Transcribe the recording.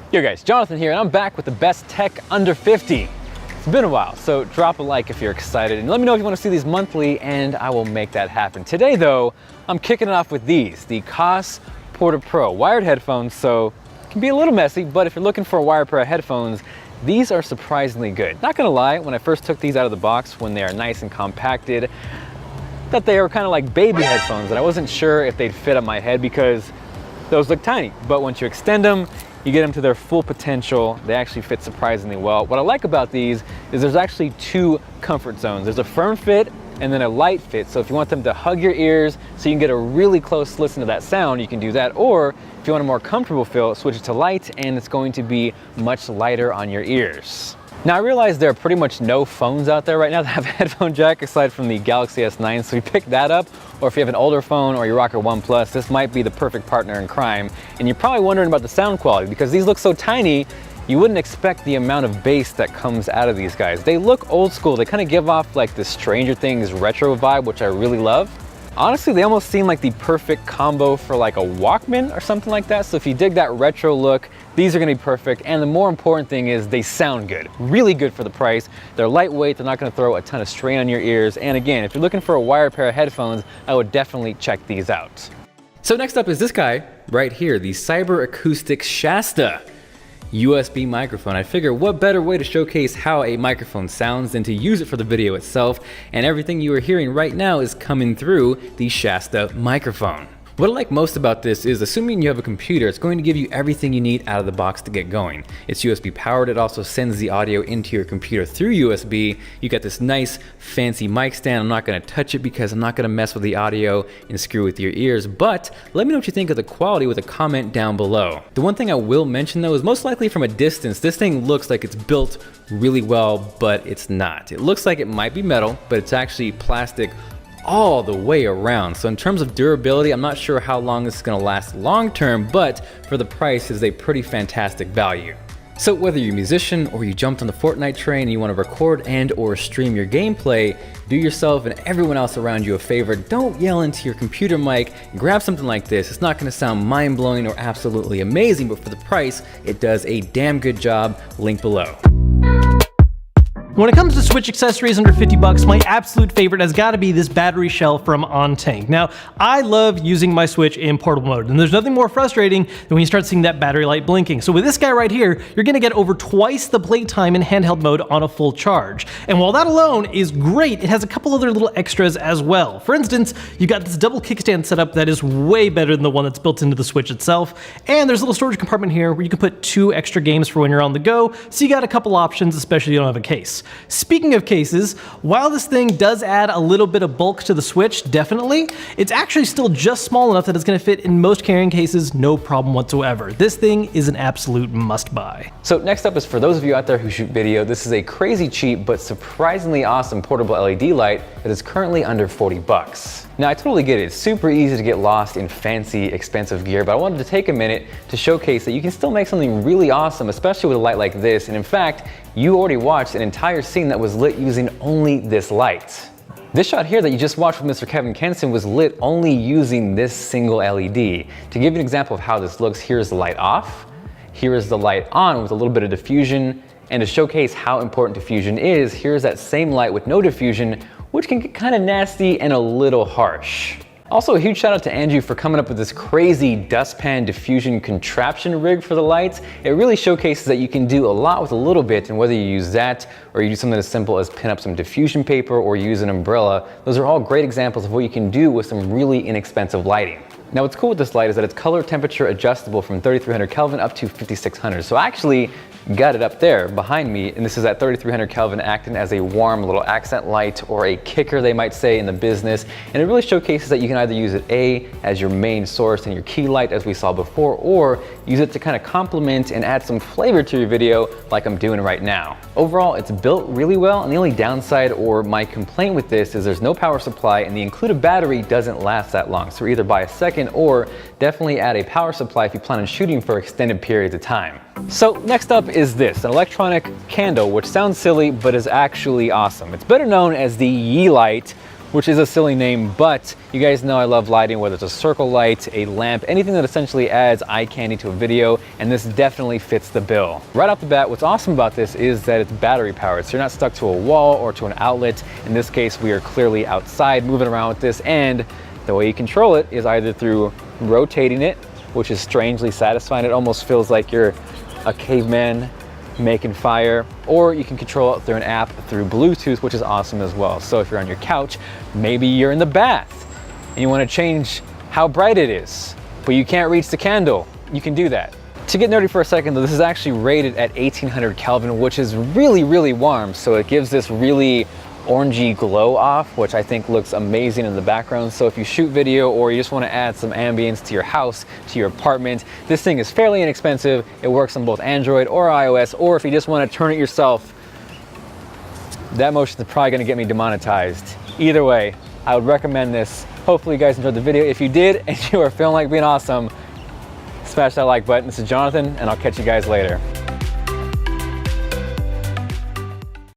Yo guys, Jonathan here, and I'm back with the best tech under 50. It's been a while, so drop a like if you're excited, and let me know if you want to see these monthly, and I will make that happen. Today though, I'm kicking it off with these, the Koss Porta Pro wired headphones, so it can be a little messy, but if you're looking for a wired pair of headphones, these are surprisingly good. Not gonna lie, when I first took these out of the box, when they are nice and compacted, that they were kind of like baby headphones, and I wasn't sure if they'd fit on my head because those look tiny, but once you extend them, you get them to their full potential. They actually fit surprisingly well. What I like about these is there's actually two comfort zones. There's a firm fit and then a light fit. So if you want them to hug your ears so you can get a really close listen to that sound, you can do that. Or if you want a more comfortable feel, switch it to light and it's going to be much lighter on your ears. Now I realize there are pretty much no phones out there right now that have a headphone jack aside from the Galaxy S9, so you pick that up, or if you have an older phone or you rock a OnePlus, this might be the perfect partner in crime. And you're probably wondering about the sound quality because these look so tiny, you wouldn't expect the amount of bass that comes out of these guys. They look old school, they kind of give off like the Stranger Things retro vibe, which I really love. Honestly, they almost seem like the perfect combo for like a Walkman or something like that. So if you dig that retro look, these are gonna be perfect. And the more important thing is they sound good, really good for the price. They're lightweight, they're not gonna throw a ton of strain on your ears. And again, if you're looking for a wired pair of headphones, I would definitely check these out. So next up is this guy right here, the Cyber Acoustics Shasta USB microphone. I figure what better way to showcase how a microphone sounds than to use it for the video itself, and everything you are hearing right now is coming through the Shasta microphone. What I like most about this is, assuming you have a computer, it's going to give you everything you need out of the box to get going. It's USB powered, it also sends the audio into your computer through USB. You got this nice fancy mic stand. I'm not gonna touch it because I'm not gonna mess with the audio and screw with your ears, but let me know what you think of the quality with a comment down below. The one thing I will mention though is most likely from a distance, this thing looks like it's built really well, but it's not. It looks like it might be metal, but it's actually plastic all the way around. So in terms of durability, I'm not sure how long this is gonna last long term, but for the price is a pretty fantastic value. So whether you're a musician or you jumped on the Fortnite train and you wanna record and or stream your gameplay, do yourself and everyone else around you a favor. Don't yell into your computer mic, grab something like this. It's not gonna sound mind-blowing or absolutely amazing, but for the price, it does a damn good job. Link below. When it comes to Switch accessories under 50 bucks, my absolute favorite has got to be this battery shell from OnTank. Now, I love using my Switch in portable mode, and there's nothing more frustrating than when you start seeing that battery light blinking. So with this guy right here, you're going to get over twice the playtime in handheld mode on a full charge. And while that alone is great, it has a couple other little extras as well. For instance, you got this double kickstand setup that is way better than the one that's built into the Switch itself. And there's a little storage compartment here where you can put 2 extra games for when you're on the go. So you got a couple options, especially if you don't have a case. Speaking of cases, while this thing does add a little bit of bulk to the Switch, definitely, it's actually still just small enough that it's going to fit in most carrying cases, no problem whatsoever. This thing is an absolute must-buy. So next up is for those of you out there who shoot video, this is a crazy cheap but surprisingly awesome portable LED light that is currently under 40 bucks. Now I totally get it, it's super easy to get lost in fancy, expensive gear, but I wanted to take a minute to showcase that you can still make something really awesome, especially with a light like this. And in fact, you already watched an entire scene that was lit using only this light. This shot here that you just watched with Mr. Kevin Kenson was lit only using this single LED. To give you an example of how this looks, here's the light off, here is the light on with a little bit of diffusion, and to showcase how important diffusion is, here's that same light with no diffusion, which can get kind of nasty and a little harsh. Also, a huge shout out to Andrew for coming up with this crazy dustpan diffusion contraption rig for the lights. It really showcases that you can do a lot with a little bit, and whether you use that or you do something as simple as pin up some diffusion paper or use an umbrella, those are all great examples of what you can do with some really inexpensive lighting. Now what's cool with this light is that it's color temperature adjustable from 3300 Kelvin up to 5600. So I actually got it up there behind me, and this is at 3300 Kelvin acting as a warm little accent light, or a kicker they might say in the business. And it really showcases that you can either use it as your main source and your key light as we saw before, or use it to kind of complement and add some flavor to your video like I'm doing right now. Overall, it's built really well, and the only downside or my complaint with this is there's no power supply, and the included battery doesn't last that long. So either buy a second or definitely add a power supply if you plan on shooting for extended periods of time. So next up is this, an electronic candle, which sounds silly but is actually awesome. It's better known as the Yeelight, which is a silly name, but you guys know I love lighting, whether it's a circle light, a lamp, anything that essentially adds eye candy to a video, and this definitely fits the bill. Right off the bat, what's awesome about this is that it's battery powered, so you're not stuck to a wall or to an outlet. In this case, we are clearly outside moving around with this, and the way you control it is either through rotating it, which is strangely satisfying. It almost feels like you're a caveman making fire, or you can control it through an app through Bluetooth, which is awesome as well. So if you're on your couch, maybe you're in the bath and you want to change how bright it is, but you can't reach the candle, you can do that. To get nerdy for a second though, this is actually rated at 1800 Kelvin, which is really, really warm. So it gives this really orangey glow off, which I think looks amazing in the background. So if you shoot video or you just want to add some ambience to your house, to your apartment, this thing is fairly inexpensive. It works on both Android or iOS, or if you just want to turn it yourself, that motion is probably going to get me demonetized. Either way, I would recommend this. Hopefully you guys enjoyed the video. If you did and you are feeling like being awesome, smash that like button. This is Jonathan, and I'll catch you guys later.